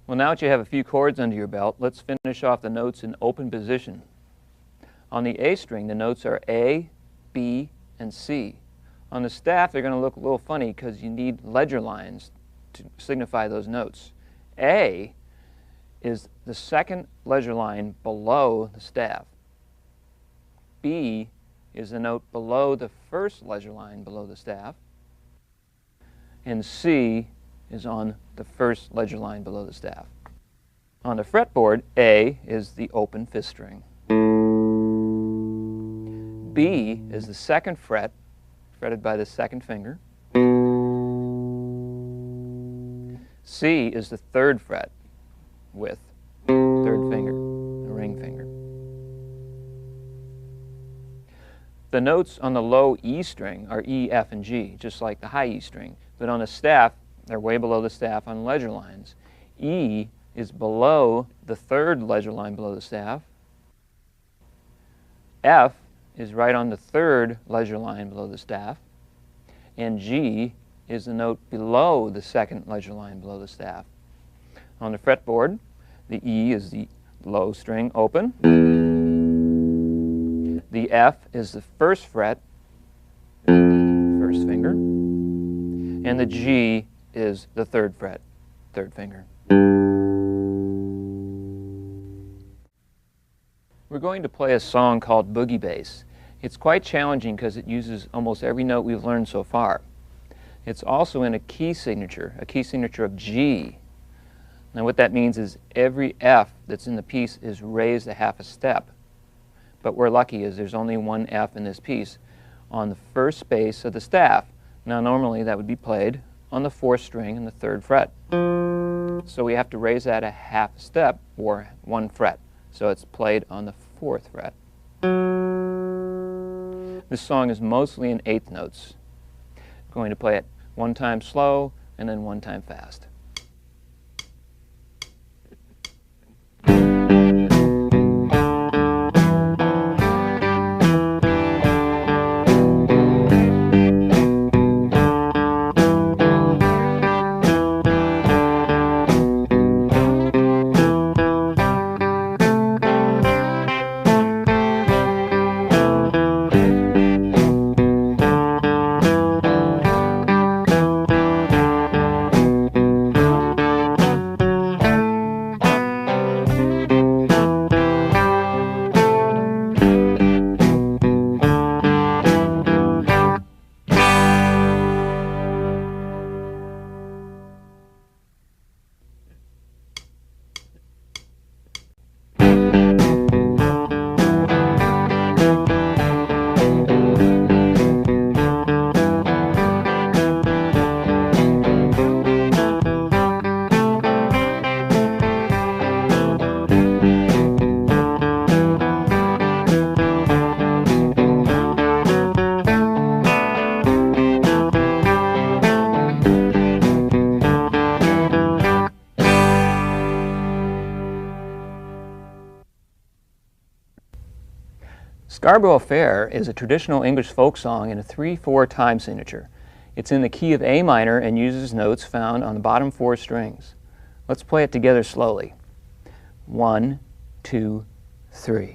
Well, now that you have a few chords under your belt, let's finish off the notes in open position. On the A string, the notes are A, B, and C. On the staff, they're going to look a little funny because you need ledger lines to signify those notes. A is the second ledger line below the staff. B is the note below the first ledger line below the staff. And C is on the first ledger line below the staff. On the fretboard, A is the open fifth string. B is the second fret, fretted by the second finger. C is the third fret with third finger, the ring finger. The notes on the low E string are E, F, and G, just like the high E string. But on the staff, they're way below the staff on ledger lines. E is below the third ledger line below the staff. F is right on the third ledger line below the staff. And G is the note below the second ledger line below the staff. On the fretboard, the E is the low string open. The F is the first fret, first finger. And the G is the third fret, third finger. We're going to play a song called Boogie Bass. It's quite challenging because it uses almost every note we've learned so far. It's also in a key signature of G. Now what that means is every F that's in the piece is raised a half a step. But we're lucky as there's only one F in this piece on the first space of the staff. Now normally that would be played on the fourth string and the third fret. So we have to raise that a half a step or one fret. So it's played on the fourth fret. This song is mostly in eighth notes. I'm going to play it one time slow and then one time fast. Scarborough Affair is a traditional English folk song in a 3/4 time signature. It's in the key of A minor and uses notes found on the bottom four strings. Let's play it together slowly. 1, 2, 3.